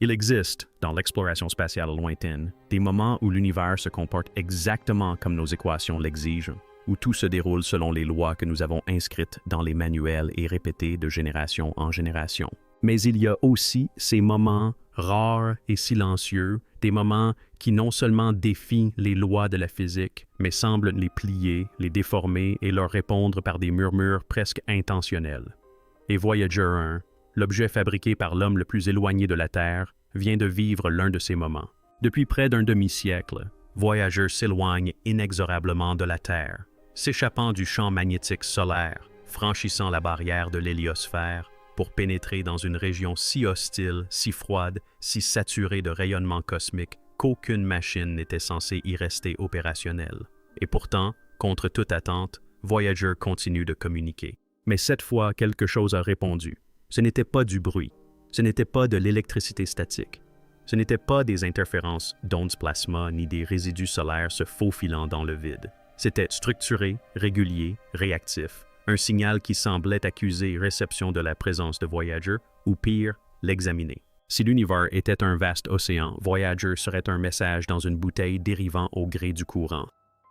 Il existe, dans l'exploration spatiale lointaine, des moments où l'univers se comporte exactement comme nos équations l'exigent, où tout se déroule selon les lois que nous avons inscrites dans les manuels et répétées de génération en génération. Mais il y a aussi ces moments rares et silencieux, des moments qui non seulement défient les lois de la physique, mais semblent les plier, les déformer et leur répondre par des murmures presque intentionnels. Et Voyager 1, l'objet fabriqué par l'homme le plus éloigné de la Terre, vient de vivre l'un de ces moments. Depuis près d'un demi-siècle, Voyager s'éloigne inexorablement de la Terre, s'échappant du champ magnétique solaire, franchissant la barrière de l'héliosphère, pour pénétrer dans une région si hostile, si froide, si saturée de rayonnement cosmique qu'aucune machine n'était censée y rester opérationnelle. Et pourtant, contre toute attente, Voyager continue de communiquer. Mais cette fois, quelque chose a répondu. Ce n'était pas du bruit, ce n'était pas de l'électricité statique, ce n'était pas des interférences d'ondes plasma ni des résidus solaires se faufilant dans le vide. C'était structuré, régulier, réactif, un signal qui semblait accuser réception de la présence de Voyager, ou pire, l'examiner. Si l'univers était un vaste océan, Voyager serait un message dans une bouteille dérivant au gré du courant.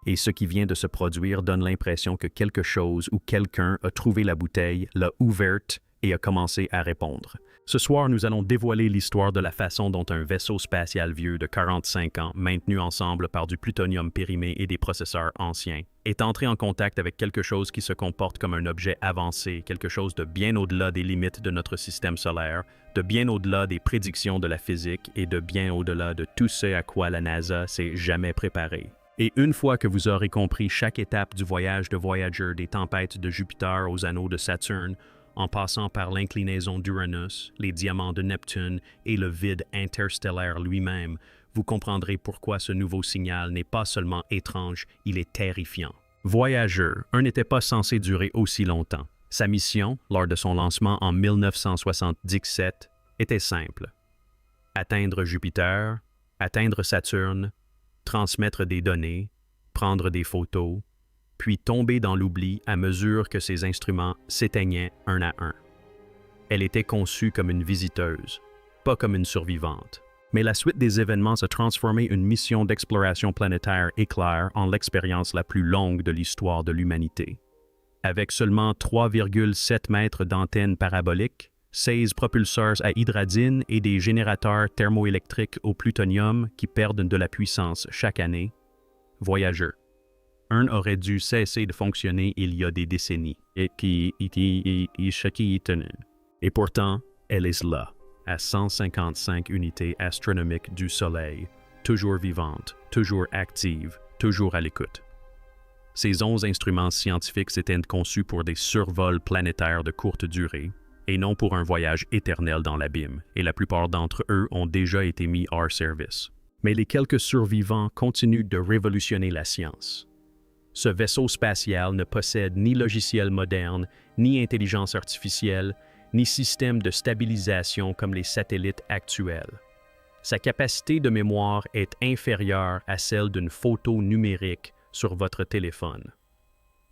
Et ce qui vient de se produire donne l'impression que quelque chose ou quelqu'un a trouvé la bouteille, l'a ouverte et a commencé à répondre. Ce soir, nous allons dévoiler l'histoire de la façon dont un vaisseau spatial vieux de 45 ans, maintenu ensemble par du plutonium périmé et des processeurs anciens, est entré en contact avec quelque chose qui se comporte comme un objet avancé, quelque chose de bien au-delà des limites de notre système solaire, de bien au-delà des prédictions de la physique et de bien au-delà de tout ce à quoi la NASA s'est jamais préparée. Et une fois que vous aurez compris chaque étape du voyage de Voyager des tempêtes de Jupiter aux anneaux de Saturne, en passant par l'inclinaison d'Uranus, les diamants de Neptune et le vide interstellaire lui-même, vous comprendrez pourquoi ce nouveau signal n'est pas seulement étrange, il est terrifiant. Voyager 1 n'était pas censé durer aussi longtemps. Sa mission, lors de son lancement en 1977, était simple. Atteindre Jupiter, atteindre Saturne, transmettre des données, prendre des photos, puis tomber dans l'oubli à mesure que ses instruments s'éteignaient un à un. Elle était conçue comme une visiteuse, pas comme une survivante. Mais la suite des événements a transformé une mission d'exploration planétaire éclair en l'expérience la plus longue de l'histoire de l'humanité. Avec seulement 3,7 mètres d'antenne parabolique, 16 propulseurs à hydradine et des générateurs thermoélectriques au plutonium qui perdent de la puissance chaque année, Voyager 1 aurait dû cesser de fonctionner il y a des décennies. Et pourtant, elle est là, à 155 unités astronomiques du Soleil, toujours vivante, toujours active, toujours à l'écoute. Ces 11 instruments scientifiques étaient conçus pour des survols planétaires de courte durée, et non pour un voyage éternel dans l'abîme, et la plupart d'entre eux ont déjà été mis hors service. Mais les quelques survivants continuent de révolutionner la science. Ce vaisseau spatial ne possède ni logiciel moderne, ni intelligence artificielle, ni système de stabilisation comme les satellites actuels. Sa capacité de mémoire est inférieure à celle d'une photo numérique sur votre téléphone.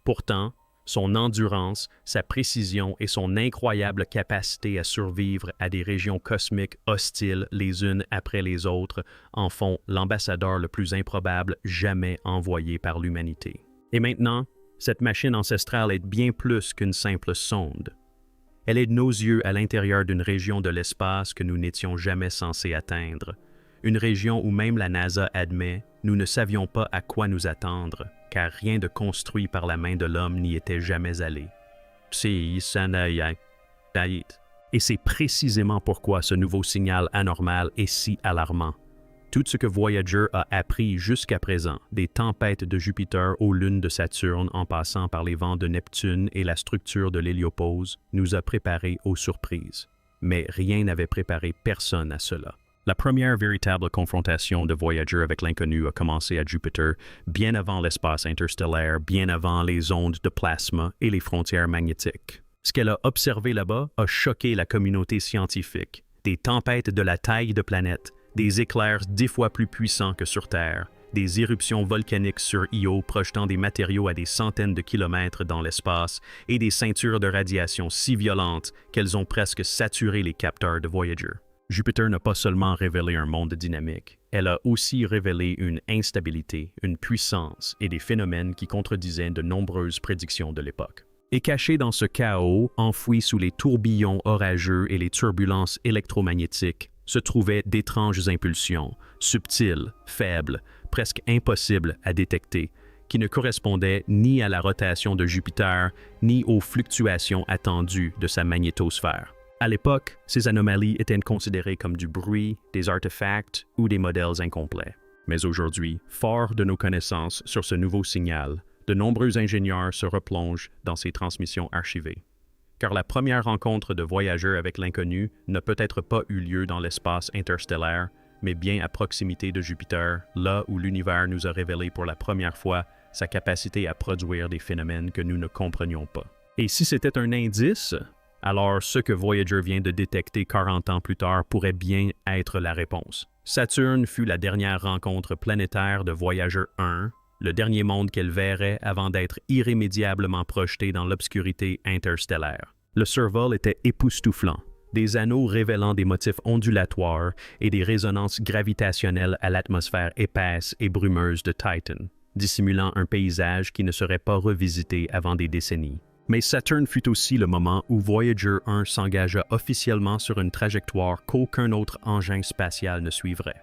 Pourtant, son endurance, sa précision et son incroyable capacité à survivre à des régions cosmiques hostiles les unes après les autres en font l'ambassadeur le plus improbable jamais envoyé par l'humanité. Et maintenant, cette machine ancestrale est bien plus qu'une simple sonde. Elle est de nos yeux à l'intérieur d'une région de l'espace que nous n'étions jamais censés atteindre, une région où même la NASA admet nous ne savions pas à quoi nous attendre, car rien de construit par la main de l'homme n'y était jamais allé. Et c'est précisément pourquoi ce nouveau signal anormal est si alarmant. Tout ce que Voyager a appris jusqu'à présent, des tempêtes de Jupiter aux lunes de Saturne en passant par les vents de Neptune et la structure de l'héliopause, nous a préparés aux surprises. Mais rien n'avait préparé personne à cela. La première véritable confrontation de Voyager avec l'inconnu a commencé à Jupiter, bien avant l'espace interstellaire, bien avant les ondes de plasma et les frontières magnétiques. Ce qu'elle a observé là-bas a choqué la communauté scientifique. Des tempêtes de la taille de planètes, des éclairs 10 fois plus puissants que sur Terre, des éruptions volcaniques sur Io projetant des matériaux à des centaines de kilomètres dans l'espace et des ceintures de radiation si violentes qu'elles ont presque saturé les capteurs de Voyager. Jupiter n'a pas seulement révélé un monde dynamique, elle a aussi révélé une instabilité, une puissance et des phénomènes qui contredisaient de nombreuses prédictions de l'époque. Et caché dans ce chaos, enfoui sous les tourbillons orageux et les turbulences électromagnétiques, se trouvaient d'étranges impulsions, subtiles, faibles, presque impossibles à détecter, qui ne correspondaient ni à la rotation de Jupiter, ni aux fluctuations attendues de sa magnétosphère. À l'époque, ces anomalies étaient considérées comme du bruit, des artefacts ou des modèles incomplets. Mais aujourd'hui, fort de nos connaissances sur ce nouveau signal, de nombreux ingénieurs se replongent dans ces transmissions archivées. Car la première rencontre de voyageurs avec l'inconnu n'a peut-être pas eu lieu dans l'espace interstellaire, mais bien à proximité de Jupiter, là où l'univers nous a révélé pour la première fois sa capacité à produire des phénomènes que nous ne comprenions pas. Et si c'était un indice, alors ce que Voyager vient de détecter 40 ans plus tard pourrait bien être la réponse. Saturne fut la dernière rencontre planétaire de Voyager 1, le dernier monde qu'elle verrait avant d'être irrémédiablement projeté dans l'obscurité interstellaire. Le survol était époustouflant, des anneaux révélant des motifs ondulatoires et des résonances gravitationnelles à l'atmosphère épaisse et brumeuse de Titan, dissimulant un paysage qui ne serait pas revisité avant des décennies. Mais Saturne fut aussi le moment où Voyager 1 s'engagea officiellement sur une trajectoire qu'aucun autre engin spatial ne suivrait.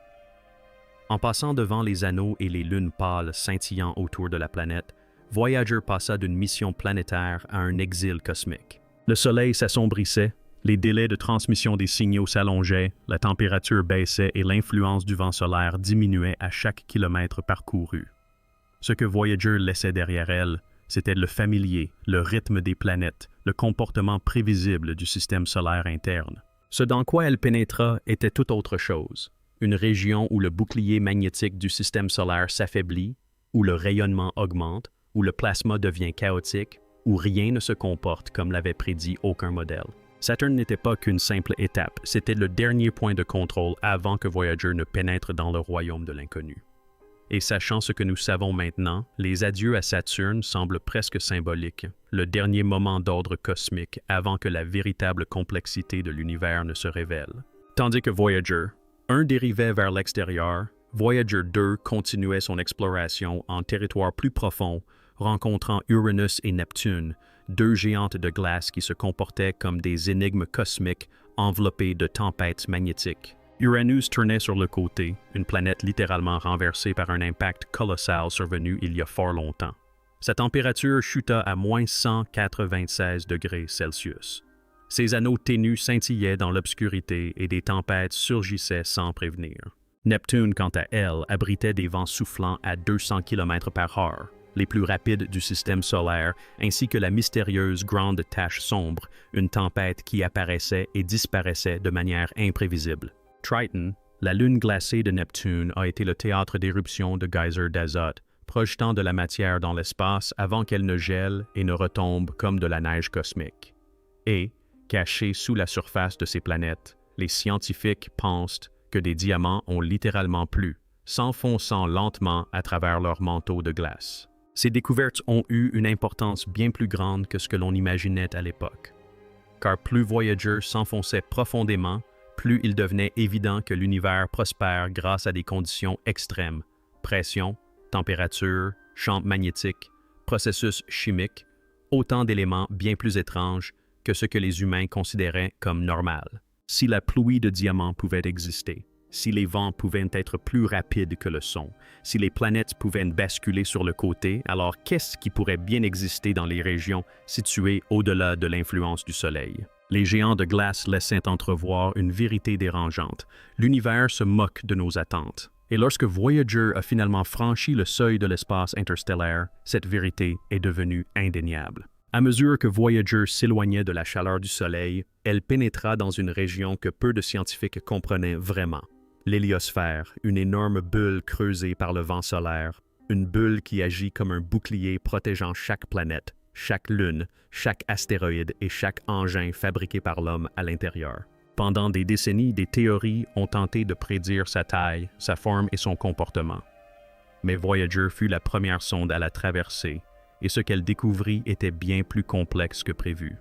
En passant devant les anneaux et les lunes pâles scintillant autour de la planète, Voyager passa d'une mission planétaire à un exil cosmique. Le Soleil s'assombrissait, les délais de transmission des signaux s'allongeaient, la température baissait et l'influence du vent solaire diminuait à chaque kilomètre parcouru. Ce que Voyager laissait derrière elle, c'était le familier, le rythme des planètes, le comportement prévisible du système solaire interne. Ce dans quoi elle pénétra était tout autre chose. Une région où le bouclier magnétique du système solaire s'affaiblit, où le rayonnement augmente, où le plasma devient chaotique, où rien ne se comporte comme l'avait prédit aucun modèle. Saturne n'était pas qu'une simple étape, c'était le dernier point de contrôle avant que Voyager ne pénètre dans le royaume de l'inconnu. Et sachant ce que nous savons maintenant, les adieux à Saturne semblent presque symboliques, le dernier moment d'ordre cosmique avant que la véritable complexité de l'univers ne se révèle. Tandis que Voyager 1 dérivait vers l'extérieur, Voyager 2 continuait son exploration en territoire plus profond, rencontrant Uranus et Neptune, deux géantes de glace qui se comportaient comme des énigmes cosmiques enveloppées de tempêtes magnétiques. Uranus tournait sur le côté, une planète littéralement renversée par un impact colossal survenu il y a fort longtemps. Sa température chuta à moins 196 degrés Celsius. Ses anneaux ténus scintillaient dans l'obscurité et des tempêtes surgissaient sans prévenir. Neptune, quant à elle, abritait des vents soufflant à 200 km/h, les plus rapides du système solaire, ainsi que la mystérieuse grande tache sombre, une tempête qui apparaissait et disparaissait de manière imprévisible. Triton, la lune glacée de Neptune, a été le théâtre d'éruptions de geysers d'azote, projetant de la matière dans l'espace avant qu'elle ne gèle et ne retombe comme de la neige cosmique. Et, cachés sous la surface de ces planètes, les scientifiques pensent que des diamants ont littéralement plu, s'enfonçant lentement à travers leur manteau de glace. Ces découvertes ont eu une importance bien plus grande que ce que l'on imaginait à l'époque. Car plus Voyager s'enfonçait profondément, plus il devenait évident que l'univers prospère grâce à des conditions extrêmes, pression, température, champ magnétique, processus chimiques, autant d'éléments bien plus étranges que ce que les humains considéraient comme normal. Si la pluie de diamants pouvait exister, si les vents pouvaient être plus rapides que le son, si les planètes pouvaient basculer sur le côté, alors qu'est-ce qui pourrait bien exister dans les régions situées au-delà de l'influence du Soleil? Les géants de glace laissaient entrevoir une vérité dérangeante. L'univers se moque de nos attentes. Et lorsque Voyager a finalement franchi le seuil de l'espace interstellaire, cette vérité est devenue indéniable. À mesure que Voyager s'éloignait de la chaleur du Soleil, elle pénétra dans une région que peu de scientifiques comprenaient vraiment. L'héliosphère, une énorme bulle creusée par le vent solaire, une bulle qui agit comme un bouclier protégeant chaque planète, chaque lune, chaque astéroïde et chaque engin fabriqué par l'homme à l'intérieur. Pendant des décennies, des théories ont tenté de prédire sa taille, sa forme et son comportement. Mais Voyager fut la première sonde à la traverser, et ce qu'elle découvrit était bien plus complexe que prévu.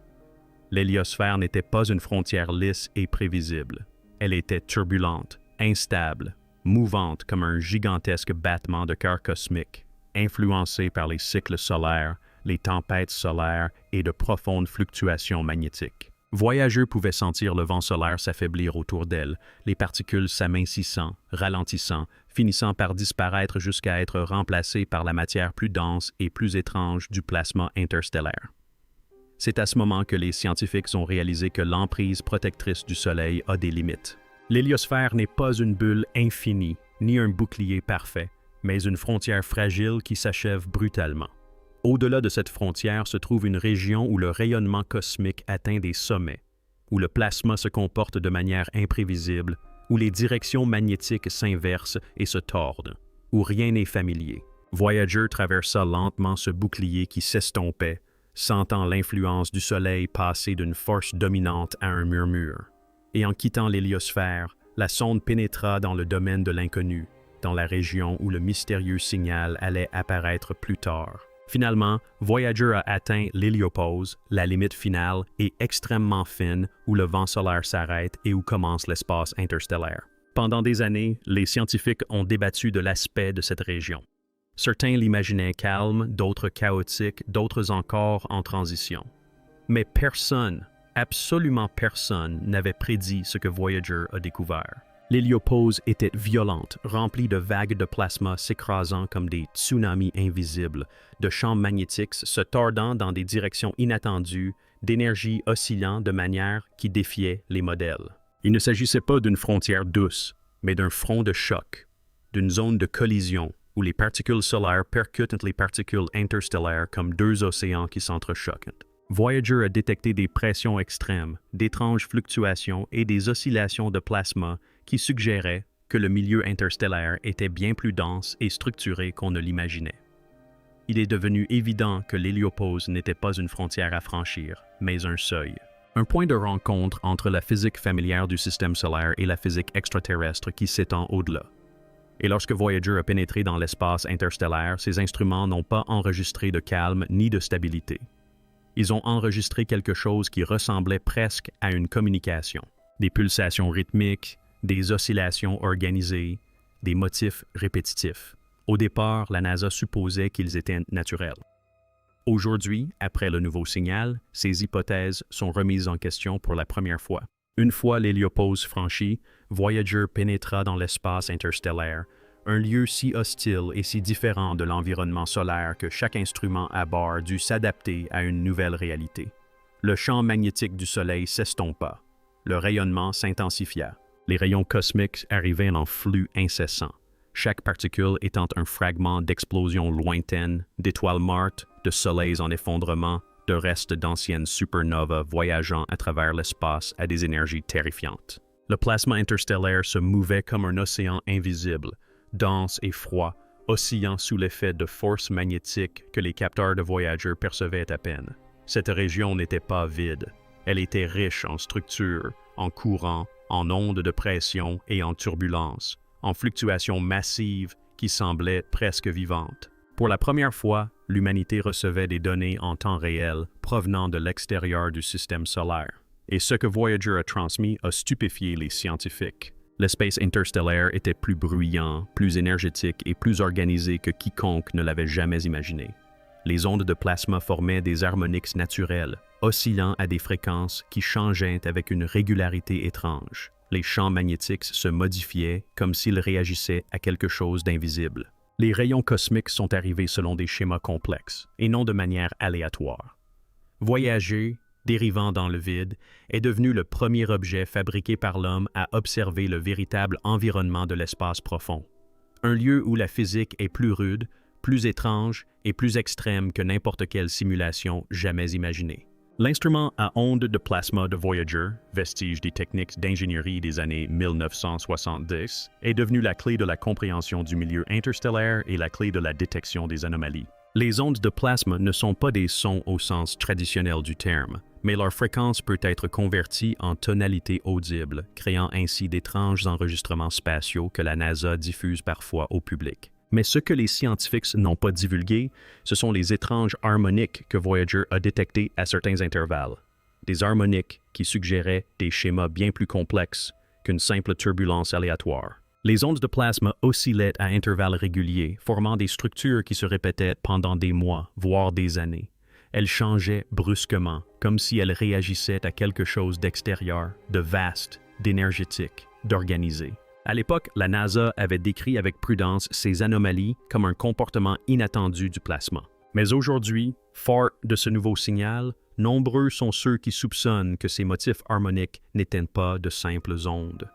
L'héliosphère n'était pas une frontière lisse et prévisible. Elle était turbulente, instable, mouvante comme un gigantesque battement de cœur cosmique, influencée par les cycles solaires, les tempêtes solaires et de profondes fluctuations magnétiques. Voyager pouvait sentir le vent solaire s'affaiblir autour d'elle, les particules s'amincissant, ralentissant, finissant par disparaître jusqu'à être remplacées par la matière plus dense et plus étrange du plasma interstellaire. C'est à ce moment que les scientifiques ont réalisé que l'emprise protectrice du Soleil a des limites. L'héliosphère n'est pas une bulle infinie, ni un bouclier parfait, mais une frontière fragile qui s'achève brutalement. Au-delà de cette frontière se trouve une région où le rayonnement cosmique atteint des sommets, où le plasma se comporte de manière imprévisible, où les directions magnétiques s'inversent et se tordent, où rien n'est familier. Voyager traversa lentement ce bouclier qui s'estompait, sentant l'influence du Soleil passer d'une force dominante à un murmure. Et en quittant l'héliosphère, la sonde pénétra dans le domaine de l'inconnu, dans la région où le mystérieux signal allait apparaître plus tard. Finalement, Voyager a atteint l'héliopause, la limite finale et extrêmement fine où le vent solaire s'arrête et où commence l'espace interstellaire. Pendant des années, les scientifiques ont débattu de l'aspect de cette région. Certains l'imaginaient calme, d'autres chaotique, d'autres encore en transition. Mais personne, absolument personne, n'avait prédit ce que Voyager a découvert. L'héliopause était violente, remplie de vagues de plasma s'écrasant comme des tsunamis invisibles, de champs magnétiques se tordant dans des directions inattendues, d'énergie oscillant de manière qui défiait les modèles. Il ne s'agissait pas d'une frontière douce, mais d'un front de choc, d'une zone de collision où les particules solaires percutent les particules interstellaires comme deux océans qui s'entrechoquent. Voyager a détecté des pressions extrêmes, d'étranges fluctuations et des oscillations de plasma qui suggéraient que le milieu interstellaire était bien plus dense et structuré qu'on ne l'imaginait. Il est devenu évident que l'héliopause n'était pas une frontière à franchir, mais un seuil. Un point de rencontre entre la physique familière du système solaire et la physique extraterrestre qui s'étend au-delà. Et lorsque Voyager a pénétré dans l'espace interstellaire, ses instruments n'ont pas enregistré de calme ni de stabilité. Ils ont enregistré quelque chose qui ressemblait presque à une communication. Des pulsations rythmiques, des oscillations organisées, des motifs répétitifs. Au départ, la NASA supposait qu'ils étaient naturels. Aujourd'hui, après le nouveau signal, ces hypothèses sont remises en question pour la première fois. Une fois l'héliopause franchie, Voyager pénétra dans l'espace interstellaire, un lieu si hostile et si différent de l'environnement solaire que chaque instrument à bord dut s'adapter à une nouvelle réalité. Le champ magnétique du Soleil s'estompa. Le rayonnement s'intensifia. Les rayons cosmiques arrivaient en flux incessant, chaque particule étant un fragment d'explosions lointaines, d'étoiles mortes, de soleils en effondrement, de restes d'anciennes supernovas voyageant à travers l'espace à des énergies terrifiantes. Le plasma interstellaire se mouvait comme un océan invisible, dense et froid, oscillant sous l'effet de forces magnétiques que les capteurs de Voyager percevaient à peine. Cette région n'était pas vide. Elle était riche en structures, en courants, en ondes de pression et en turbulences, en fluctuations massives qui semblaient presque vivantes. Pour la première fois, l'humanité recevait des données en temps réel provenant de l'extérieur du système solaire. Et ce que Voyager a transmis a stupéfié les scientifiques. L'espace interstellaire était plus bruyant, plus énergétique et plus organisé que quiconque ne l'avait jamais imaginé. Les ondes de plasma formaient des harmoniques naturelles, oscillant à des fréquences qui changeaient avec une régularité étrange. Les champs magnétiques se modifiaient comme s'ils réagissaient à quelque chose d'invisible. Les rayons cosmiques sont arrivés selon des schémas complexes, et non de manière aléatoire. Voyager, dérivant dans le vide, est devenu le premier objet fabriqué par l'homme à observer le véritable environnement de l'espace profond. Un lieu où la physique est plus rude, plus étrange et plus extrême que n'importe quelle simulation jamais imaginée. L'instrument à ondes de plasma de Voyager, vestige des techniques d'ingénierie des années 1970, est devenu la clé de la compréhension du milieu interstellaire et la clé de la détection des anomalies. Les ondes de plasma ne sont pas des sons au sens traditionnel du terme, mais leur fréquence peut être convertie en tonalité audible, créant ainsi d'étranges enregistrements spatiaux que la NASA diffuse parfois au public. Mais ce que les scientifiques n'ont pas divulgué, ce sont les étranges harmoniques que Voyager a détectées à certains intervalles. Des harmoniques qui suggéraient des schémas bien plus complexes qu'une simple turbulence aléatoire. Les ondes de plasma oscillaient à intervalles réguliers, formant des structures qui se répétaient pendant des mois, voire des années. Elles changeaient brusquement, comme si elles réagissaient à quelque chose d'extérieur, de vaste, d'énergétique, d'organisé. À l'époque, la NASA avait décrit avec prudence ces anomalies comme un comportement inattendu du plasma. Mais aujourd'hui, fort de ce nouveau signal, nombreux sont ceux qui soupçonnent que ces motifs harmoniques n'étaient pas de simples ondes.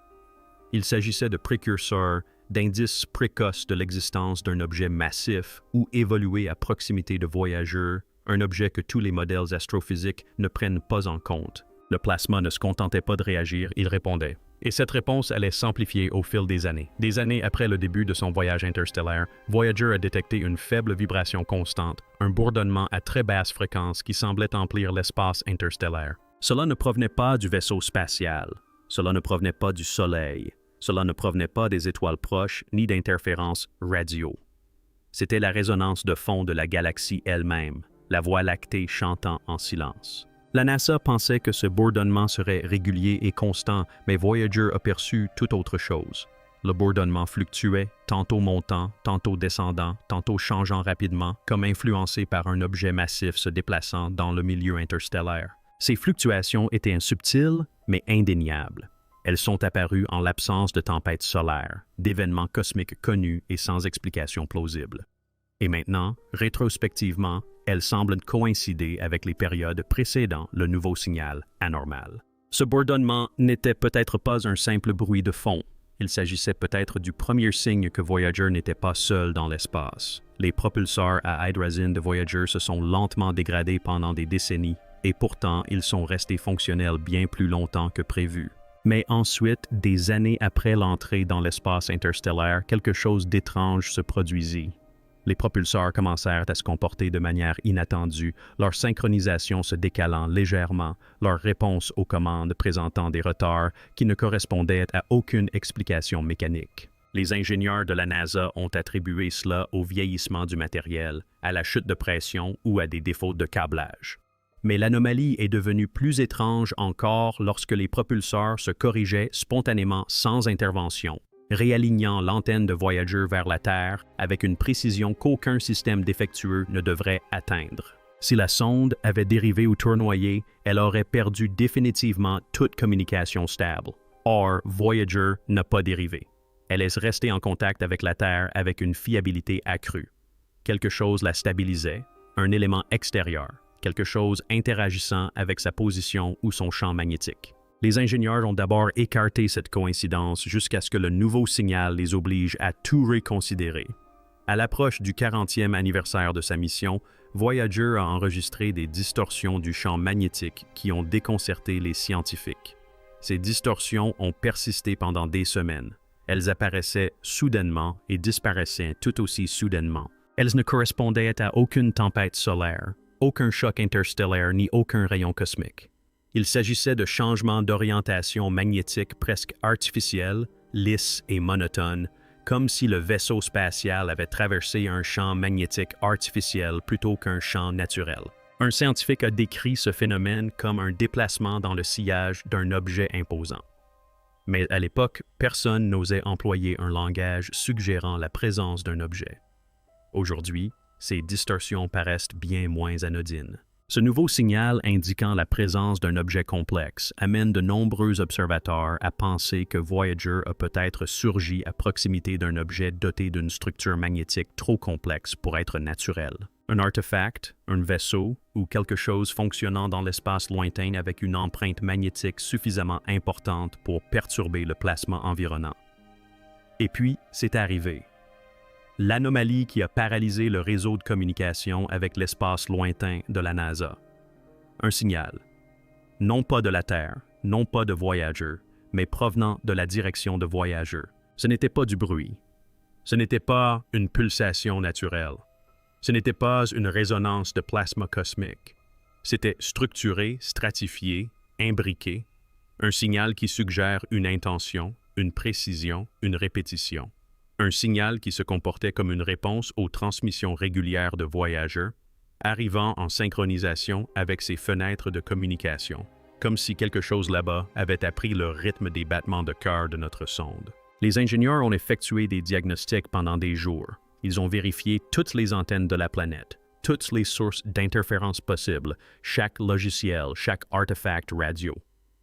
Il s'agissait de précurseurs, d'indices précoces de l'existence d'un objet massif ou évolué à proximité de voyageurs, un objet que tous les modèles astrophysiques ne prennent pas en compte. Le plasma ne se contentait pas de réagir, il répondait. Et cette réponse allait s'amplifier au fil des années. Des années après le début de son voyage interstellaire, Voyager a détecté une faible vibration constante, un bourdonnement à très basse fréquence qui semblait emplir l'espace interstellaire. Cela ne provenait pas du vaisseau spatial, cela ne provenait pas du Soleil, cela ne provenait pas des étoiles proches ni d'interférences radio. C'était la résonance de fond de la galaxie elle-même, la Voie lactée chantant en silence. La NASA pensait que ce bourdonnement serait régulier et constant, mais Voyager a perçu tout autre chose. Le bourdonnement fluctuait, tantôt montant, tantôt descendant, tantôt changeant rapidement, comme influencé par un objet massif se déplaçant dans le milieu interstellaire. Ces fluctuations étaient subtiles, mais indéniables. Elles sont apparues en l'absence de tempêtes solaires, d'événements cosmiques connus et sans explication plausible. Et maintenant, rétrospectivement, elles semblent coïncider avec les périodes précédant le nouveau signal anormal. Ce bourdonnement n'était peut-être pas un simple bruit de fond. Il s'agissait peut-être du premier signe que Voyager n'était pas seul dans l'espace. Les propulseurs à hydrazine de Voyager se sont lentement dégradés pendant des décennies, et pourtant ils sont restés fonctionnels bien plus longtemps que prévu. Mais ensuite, des années après l'entrée dans l'espace interstellaire, quelque chose d'étrange se produisit. Les propulseurs commencèrent à se comporter de manière inattendue, leur synchronisation se décalant légèrement, leur réponse aux commandes présentant des retards qui ne correspondaient à aucune explication mécanique. Les ingénieurs de la NASA ont attribué cela au vieillissement du matériel, à la chute de pression ou à des défauts de câblage. Mais l'anomalie est devenue plus étrange encore lorsque les propulseurs se corrigeaient spontanément sans intervention, réalignant l'antenne de Voyager vers la Terre avec une précision qu'aucun système défectueux ne devrait atteindre. Si la sonde avait dérivé ou tournoyé, elle aurait perdu définitivement toute communication stable. Or, Voyager n'a pas dérivé. Elle est restée en contact avec la Terre avec une fiabilité accrue. Quelque chose la stabilisait, un élément extérieur, quelque chose interagissant avec sa position ou son champ magnétique. Les ingénieurs ont d'abord écarté cette coïncidence jusqu'à ce que le nouveau signal les oblige à tout reconsidérer. À l'approche du 40e anniversaire de sa mission, Voyager a enregistré des distorsions du champ magnétique qui ont déconcerté les scientifiques. Ces distorsions ont persisté pendant des semaines. Elles apparaissaient soudainement et disparaissaient tout aussi soudainement. Elles ne correspondaient à aucune tempête solaire, aucun choc interstellaire ni aucun rayon cosmique. Il s'agissait de changements d'orientation magnétique presque artificiels, lisses et monotones, comme si le vaisseau spatial avait traversé un champ magnétique artificiel plutôt qu'un champ naturel. Un scientifique a décrit ce phénomène comme un déplacement dans le sillage d'un objet imposant. Mais à l'époque, personne n'osait employer un langage suggérant la présence d'un objet. Aujourd'hui, ces distorsions paraissent bien moins anodines. Ce nouveau signal indiquant la présence d'un objet complexe amène de nombreux observateurs à penser que Voyager a peut-être surgi à proximité d'un objet doté d'une structure magnétique trop complexe pour être naturel. Un artefact, un vaisseau ou quelque chose fonctionnant dans l'espace lointain avec une empreinte magnétique suffisamment importante pour perturber le plasma environnant. Et puis, c'est arrivé. L'anomalie qui a paralysé le réseau de communication avec l'espace lointain de la NASA. Un signal, non pas de la Terre, non pas de Voyager, mais provenant de la direction de Voyager. Ce n'était pas du bruit. Ce n'était pas une pulsation naturelle. Ce n'était pas une résonance de plasma cosmique. C'était structuré, stratifié, imbriqué, un signal qui suggère une intention, une précision, une répétition. Un signal qui se comportait comme une réponse aux transmissions régulières de Voyager, arrivant en synchronisation avec ses fenêtres de communication. comme si quelque chose là-bas avait appris le rythme des battements de cœur de notre sonde. Les ingénieurs ont effectué des diagnostics pendant des jours. Ils ont vérifié toutes les antennes de la planète, toutes les sources d'interférences possibles, chaque logiciel, chaque artefact radio.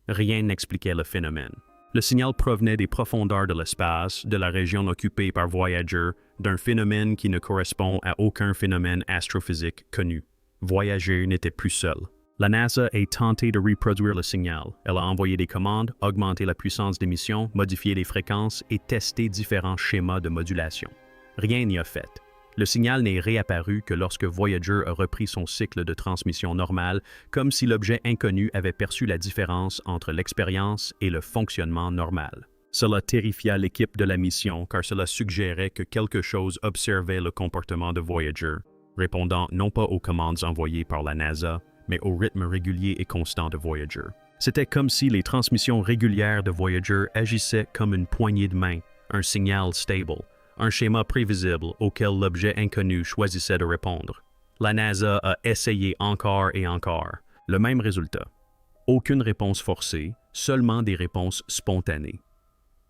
Rien n'expliquait le phénomène. Le signal provenait des profondeurs de l'espace, de la région occupée par Voyager, d'un phénomène qui ne correspond à aucun phénomène astrophysique connu. Voyager n'était plus seul. La NASA a tenté de reproduire le signal. Elle a envoyé des commandes, augmenté la puissance d'émission, modifié les fréquences et testé différents schémas de modulation. Rien n'y a fait. Le signal n'est réapparu que lorsque Voyager a repris son cycle de transmission normal, comme si l'objet inconnu avait perçu la différence entre l'expérience et le fonctionnement normal. Cela terrifia l'équipe de la mission car cela suggérait que quelque chose observait le comportement de Voyager, répondant non pas aux commandes envoyées par la NASA, mais au rythme régulier et constant de Voyager. C'était comme si les transmissions régulières de Voyager agissaient comme une poignée de main, un signal stable, un schéma prévisible auquel l'objet inconnu choisissait de répondre. La NASA a essayé encore et encore. Le même résultat. Aucune réponse forcée, seulement des réponses spontanées.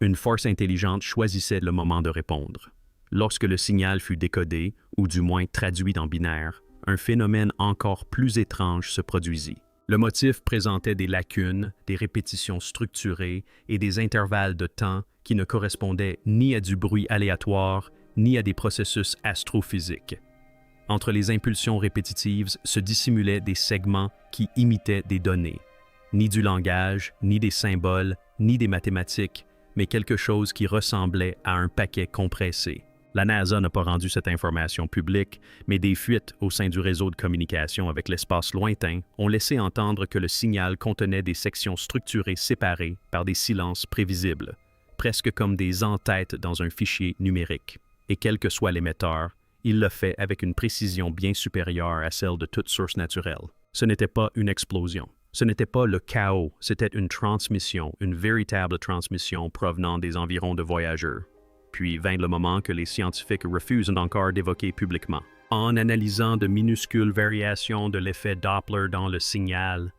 Une force intelligente choisissait le moment de répondre. Lorsque le signal fut décodé, ou du moins traduit en binaire, un phénomène encore plus étrange se produisit. Le motif présentait des lacunes, des répétitions structurées et des intervalles de temps qui ne correspondaient ni à du bruit aléatoire, ni à des processus astrophysiques. Entre les impulsions répétitives se dissimulaient des segments qui imitaient des données. Ni du langage, ni des symboles, ni des mathématiques, mais quelque chose qui ressemblait à un paquet compressé. La NASA n'a pas rendu cette information publique, mais des fuites au sein du réseau de communication avec l'espace lointain ont laissé entendre que le signal contenait des sections structurées séparées par des silences prévisibles, presque comme des entêtes dans un fichier numérique. Et quel que soit l'émetteur, il le fait avec une précision bien supérieure à celle de toute source naturelle. Ce n'était pas une explosion. Ce n'était pas le chaos, c'était une transmission, une véritable transmission provenant des environs de Voyager. Puis vint le moment que les scientifiques refusent encore d'évoquer publiquement. En analysant de minuscules variations de l'effet Doppler dans le signal,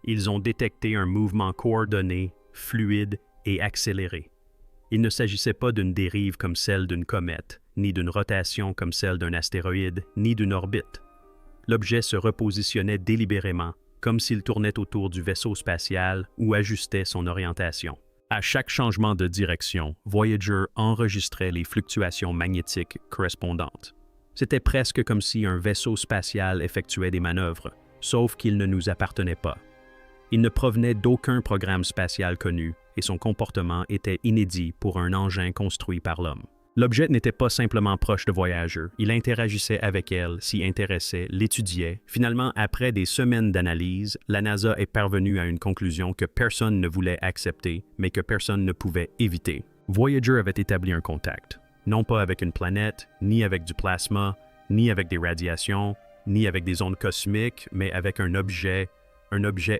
ils ont détecté un mouvement coordonné, fluide et accéléré. Il ne s'agissait pas d'une dérive comme celle d'une comète, ni d'une rotation comme celle d'un astéroïde, ni d'une orbite. L'objet se repositionnait délibérément, comme s'il tournait autour du vaisseau spatial ou ajustait son orientation. À chaque changement de direction, Voyager enregistrait les fluctuations magnétiques correspondantes. C'était presque comme si un vaisseau spatial effectuait des manœuvres, sauf qu'il ne nous appartenait pas. Il ne provenait d'aucun programme spatial connu et son comportement était inédit pour un engin construit par l'homme. L'objet n'était pas simplement proche de Voyager, il interagissait avec elle, s'y intéressait, l'étudiait. Finalement, après des semaines d'analyse, la NASA est parvenue à une conclusion que personne ne voulait accepter, mais que personne ne pouvait éviter. Voyager avait établi un contact, non pas avec une planète, ni avec du plasma, ni avec des radiations, ni avec des ondes cosmiques, mais avec un objet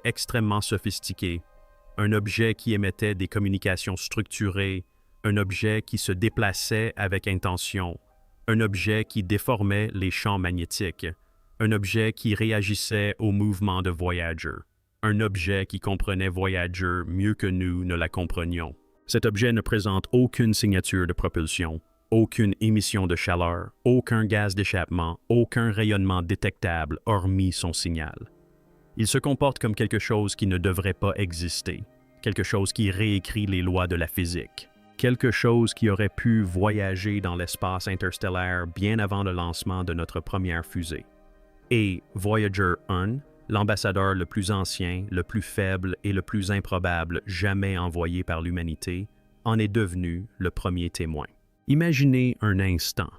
extrêmement sophistiqué, un objet qui émettait des communications structurées, un objet qui se déplaçait avec intention, un objet qui déformait les champs magnétiques, un objet qui réagissait au mouvement de Voyager, un objet qui comprenait Voyager mieux que nous ne la comprenions. Cet objet ne présente aucune signature de propulsion, aucune émission de chaleur, aucun gaz d'échappement, aucun rayonnement détectable hormis son signal. Il se comporte comme quelque chose qui ne devrait pas exister, quelque chose qui réécrit les lois de la physique. Quelque chose qui aurait pu voyager dans l'espace interstellaire bien avant le lancement de notre première fusée. Et Voyager 1, l'ambassadeur le plus ancien, le plus faible et le plus improbable jamais envoyé par l'humanité, en est devenu le premier témoin. Imaginez un instant.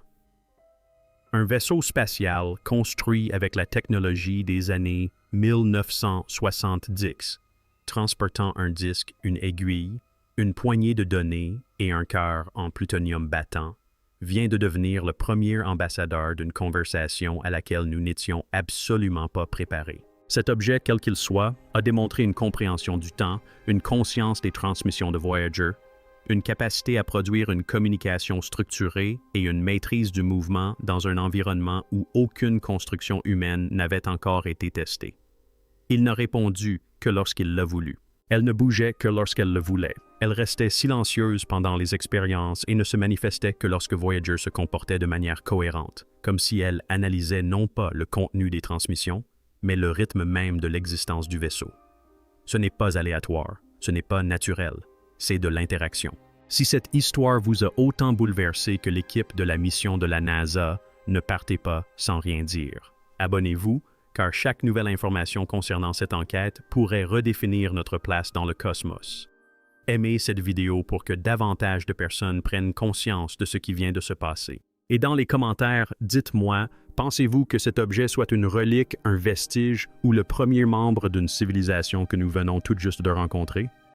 Un vaisseau spatial construit avec la technologie des années 1970, transportant un disque, une aiguille, une poignée de données et un cœur en plutonium battant, vient de devenir le premier ambassadeur d'une conversation à laquelle nous n'étions absolument pas préparés. Cet objet, quel qu'il soit, a démontré une compréhension du temps, une conscience des transmissions de Voyager, une capacité à produire une communication structurée et une maîtrise du mouvement dans un environnement où aucune construction humaine n'avait encore été testée. Il n'a répondu que lorsqu'il l'a voulu. Elle ne bougeait que lorsqu'elle le voulait. Elle restait silencieuse pendant les expériences et ne se manifestait que lorsque Voyager se comportait de manière cohérente, comme si elle analysait non pas le contenu des transmissions, mais le rythme même de l'existence du vaisseau. Ce n'est pas aléatoire, ce n'est pas naturel, c'est de l'interaction. Si cette histoire vous a autant bouleversé que l'équipe de la mission de la NASA, ne partez pas sans rien dire. Abonnez-vous, car chaque nouvelle information concernant cette enquête pourrait redéfinir notre place dans le cosmos. Aimez cette vidéo pour que davantage de personnes prennent conscience de ce qui vient de se passer. Et dans les commentaires, dites-moi, pensez-vous que cet objet soit une relique, un vestige ou le premier membre d'une civilisation que nous venons tout juste de rencontrer?